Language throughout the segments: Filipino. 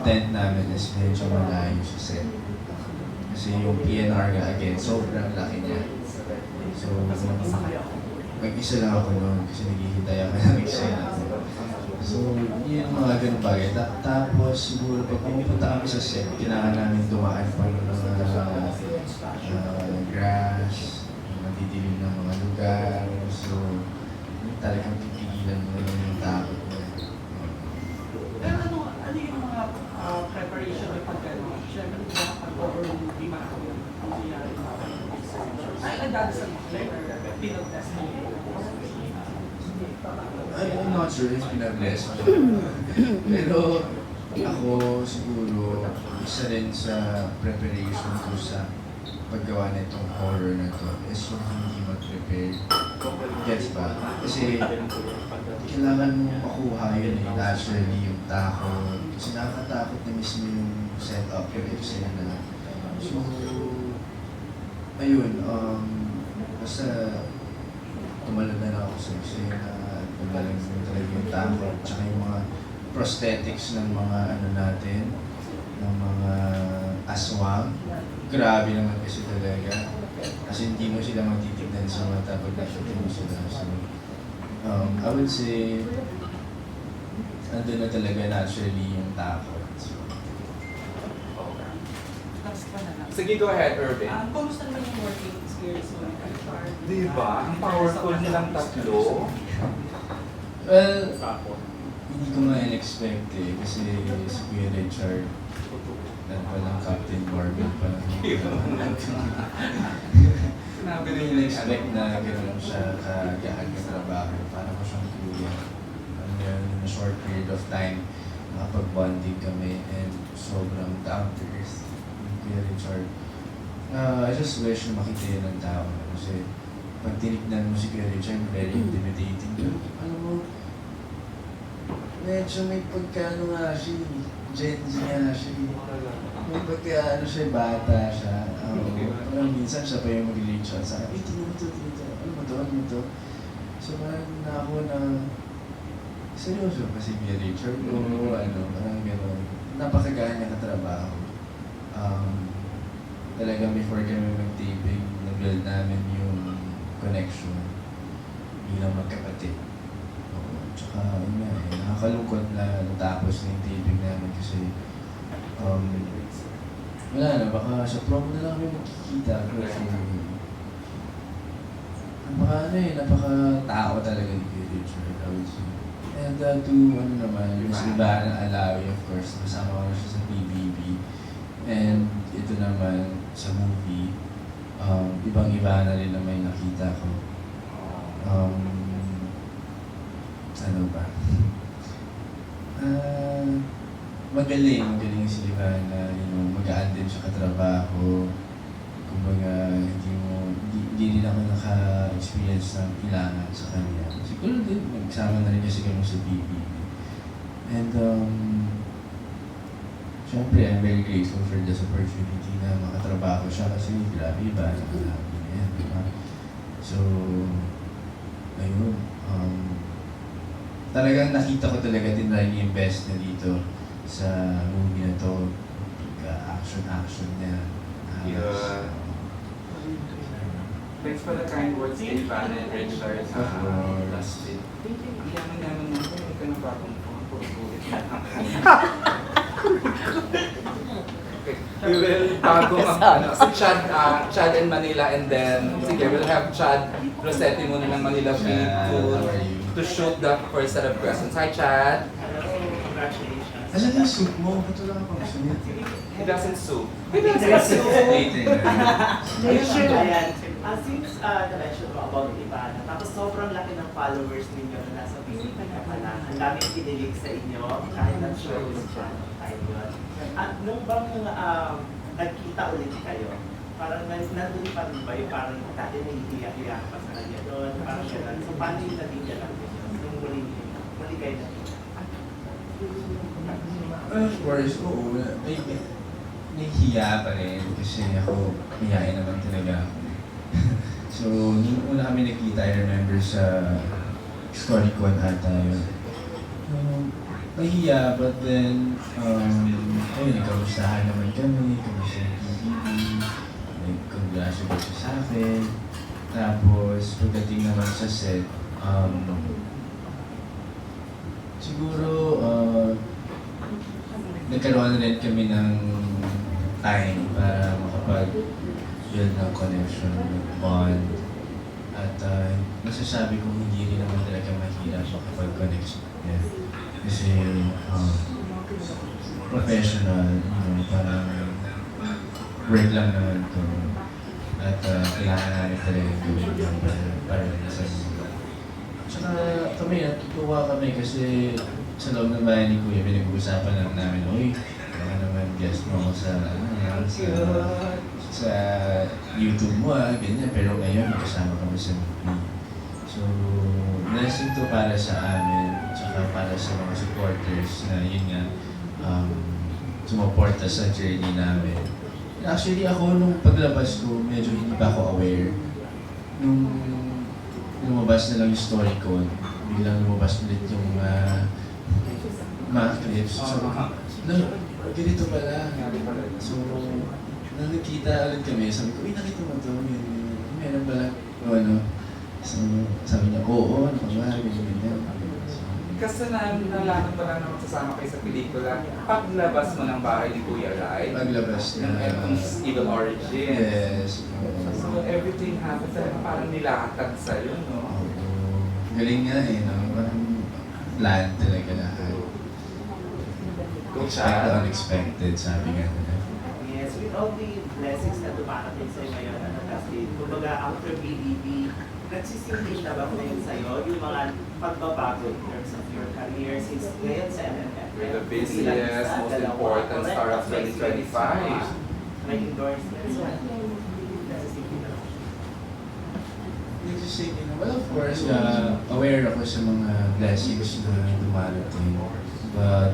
tent namin is medyo malayo sa set. Kasi yung PNR nga again, sobrang laki niya. So, mag-isa lang ako noon kasi naghihintay ako ng eksena ko. So, yun yung mga ganun bagay. Tapos, siguro pag pumunta kami sa set, kailangan namin dumaan pa ng mga grass, madidilim ng mga lugar. So, talagang pipigilan mo yung takot mo. Pero ano yung mga preparation ng pagkano? Siyempre, pag-over hindi makakawin ang nangyayari ay, nagdadasal mo. Pinag-test mo. I'm not sure if pinabless ko. Pero ako siguro, isa rin sa preparation ko sa paggawa nitong horror na to is yung hindi mag-prepare. Gets ba? Kasi kailangan mo makuha yun naturally yung takot. Kasi nakakatakot na mismo yung setup, yung eksena. So, ayun, basta tumalon na lang ako sa eksena, tumalon na talaga yung takot, tsaka yung mga prosthetics ng mga ano natin, ng mga aswang. Grabe naman kasi talaga. Kasi hindi mo sila matitignan sa mata pag nakita mo sila. So, I would say, andun na talaga naturally yung takot. So, Last pa na lang. Sige, go ahead, Irvin. Kumusta naman yung working experience mo ni Alvar? Diba? Ang powerful nilang tatlo. well, hindi ko nga in-expect eh. Kasi si Kuya Richard, palang Captain Marvel pa lang. Hindi ko in-expect na gano'n siya kagaan ng trabaho. Parang ko siyang kuya. Ano yun, in a short period of time, nakapag-bonding kami and sobrang down to earth. Kuya Richard. I just wish na makita yun ng tao. Kasi pag tinignan mo si Kuya Richard, very intimidating. Alam mo, medyo may pagkano nga siya, Gen Z nga siya. May pagka siya, bata siya. Parang minsan siya pa yung mag-reach out sa akin, tingnan mo to, ano mo to, ano mo to. So parang na ako na, seryoso pa si Kuya Richard o parang gano'n. Napakagaan niya katrabaho. Talagang before kami mag-taping, na-build namin yung connection bilang magkapatid. Tsaka yun nga nakakalungkot na natapos na yung taping namin kasi wala na, baka sa promo na lang kami magkikita. Napaka-tao talaga ni Kuya Richard, I would say. And to, yung sa iba na Alawi, of course, kasama ko na siya sa PBB. And ito naman, sa movie, ibang-iba na rin na may nakita ko. Ano ba? Magaling si Livana, magaan din siya katrabaho. Kumbaga, hindi rin ako naka-experience ng kailangan sa kanya. Siguro din, nagsama na rin kasi kami sa BB. And, syempre, I'm very grateful for this opportunity na makatrabaho siya kasi grabe iba na kalabi niya, di ba? So, ayun. Talagang nakita ko talaga din na i-invest na dito sa movie na to. Action niya. Yeah. Thanks for the kind words kay Ivana and Richard sa last week. Ang yaman-yaman mo ko, hindi ka na bagong phone. Puro bulit na lang. We will bago si Chad in Manila and then, sige, we'll have Chad Rossetti muna ng Manila Beat to shoot the first set of questions. Hi, Chad. Congratulations. Asan yung soup mo? Ba't wala ka pang sunod? He doesn't sue. Later. Ayan. Since na-mention mo about Ivana, tapos sobrang laki ng followers ninyo na nasa Pilipinas na pala. Ang daming kinilig sa inyo, kahit ang show is tayo yun. At nung bang nagkita ulit kayo, parang nandun pa rin ba yung parang dati nahihiya-hiya pa sa kanya doon, parang gano'n. So paano yung naging gano'n nung muli kayo na? Of course, oo. Nahihiya pa rin kasi ako, hiyain naman talaga ako. So, nung una kami nakita, I remember sa StoryCon ata yun. nahiya, but then, ayun, nagkamustahan naman kami, kamusta yung PBB, nag-congratulate siya sa akin. Tapos, pagdating naman sa set, siguro, nagkaroon rin kami ng time para makapag-build ng connection, bond. At masasabi kong hindi rin naman talaga mahirap makapag-connect siya. Yeah. Kasi professional, parang work lang naman to. At kailangan namin talaga gawin yung para sa mundo. Tsaka kami, natutuwa kami kasi sa loob ng bahay ni Kuya, pinag-uusapan lang namin, uy, baka naman guest mo ako sa YouTube mo ganyan. Pero ngayon, kasama kami sa movie. So, blessing to para sa amin, tsaka para sa mga supporters na yun nga, sumuporta sa journey namin. Actually, ako nung paglabas ko, medyo hindi pa ako aware. Nung lumabas na lang yung story ko, biglang lumabas ulit yung mga clips. So, ganito pala. So, nung nakita ulit kami, sabi ko, uy, nakita mo to, meron pala, So, sabi niya, oo, ano ba, ganyan. Kasi nalaman pa lang na magsasama kayo sa pelikula, paglabas mo ng bahay ni Kuya Rai, Paglabas ng itong Evil Origins. Yes. So everything happens, parang nilatag sa'yo, no? Galing nga no? Parang plan talaga lahat. Expected, unexpected, sabi nga nila. Yes, with all the blessings na dumarating sa'yo ngayon, kasi kumbaga after BBB, nagsisingin na ba ngayon sa'yo yung mga pagbabago in terms of your career since ngayon sa MMF? You're the busiest, most important star of 2025. May endorsements. Nagsisingin na ba? Nagsisingin na. Well, of course, aware ako sa mga blessings na dumarating. But,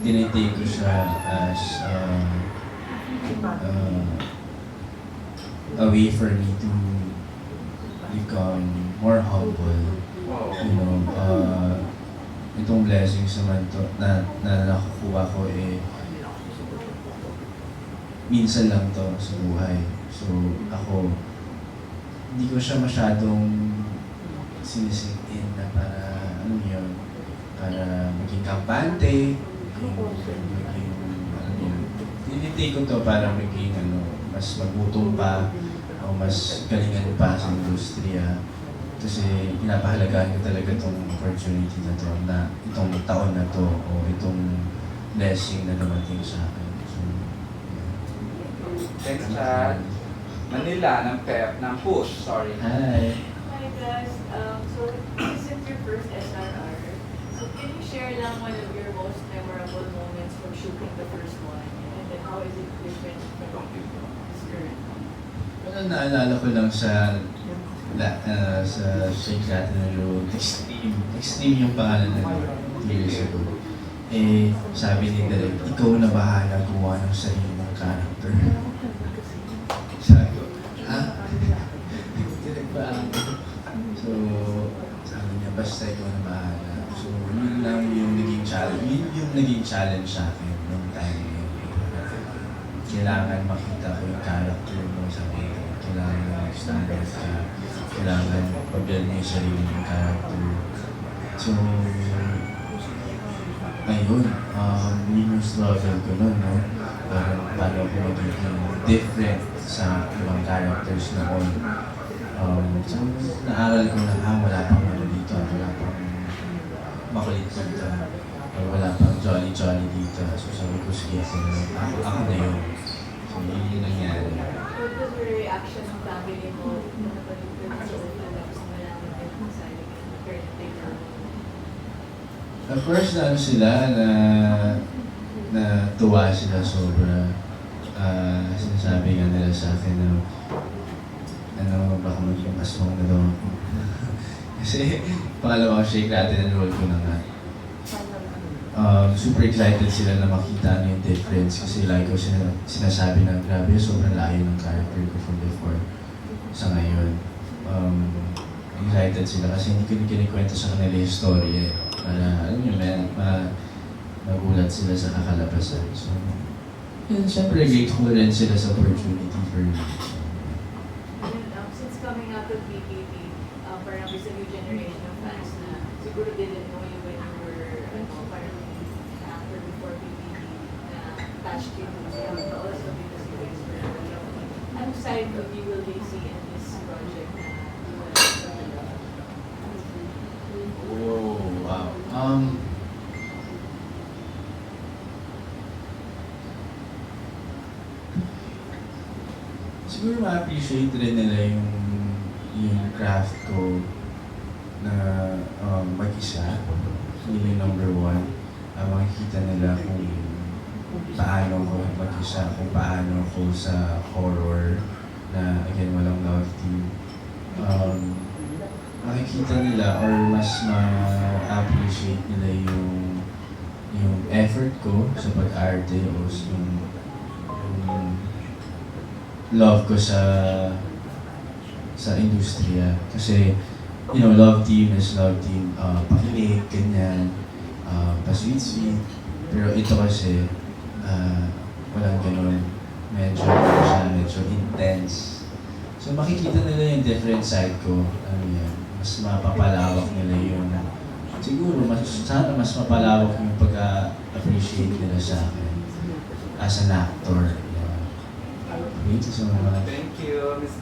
tinitake ko siya as a way for me to become more humble. You know, itong blessings naman to, na nakukuha ko minsan lang to sa buhay. So, ako, hindi ko siya masyadong sinisingin na para, para maging kampante, tinitake ko to para maging, mas magutom pa, o mas galingan pa sa industriya. Kasi pinapahalagahan ko talaga itong opportunity na to, na itong taon na to, o itong blessing na dumating sa akin. So, Thanks, Chad. Manila ng PEP, ng Push, sorry. Hi! Hi guys, so this is your first SRR. So can you share lang one of your most memorable moments from shooting the first one? And then how is it different from this current one? Well, naalala ko lang sa Shake Rattle and Roll, Extreme yung pangalan na 2 years ago. Sabi ni Derek, ikaw na bahala gumawa ng sarili ng character. Sabi ko, ha? Direct ba ako? So, sabi niya, basta ikaw na bahala. So, yun lang yung naging challenge. Yun yung naging challenge sa akin nung time na yun. Kailangan makita ko yung character mo sa akin. Kailangan standard ka. Kailangan pag-build mo yung sarili ng character. So, ayun, yun yung struggle ko nun, no? Paano ko magiging different sa ibang characters noon. So, naaral ko na, wala pang dito, wala pang makulit dito, wala pang jolly dito. So, sabi ko, sige, ako na yun. So, yun yung nangyari. What was your reaction ng family mo na napanood ko sa open tapos malaman kayo kung saan yung current role? Of course, sila na tuwa sila sobra. Sinasabi nga nila sa akin na baka maging aswang na daw ako. Kasi pangalawa Shake Rattle and Roll ko na nga. Super excited sila na makita yung difference kasi like ko sinasabi na grabe, sobrang layo ng character ko from before sa ngayon. Excited sila kasi hindi ko kinikwento sa kanila yung story Para, alam nyo, magulat sila sa kakalabasan. So, and syempre, grateful rin sila sa opportunity for me. So, And since coming out of BBB, parang there's a new generation of fans na siguro didn't know you when you were parang actor before BBB na attached you to them, but also because you guys were ano side of you will they see in this project na you will oh, wow. Siguro ma-appreciate rin nila yung craft ko na mag-isa. Yun yung number one. Makikita nila kung paano ko mag-isa, kung paano ko sa horror na again walang love team. Makikita nila or mas ma-appreciate nila yung effort ko sa pag-arte o yung love ko sa industriya. Kasi, you know, love team is love team. Pakilig, ganyan, pa-sweet-sweet. Pero ito kasi, walang ganun. Medyo intense. So makikita nila yung different side ko. Ano yan, mas mapapalawak nila yung, siguro, sana mas mapalawak yung pag-appreciate nila sa akin as an actor. Thank you so much. Thank you, Miss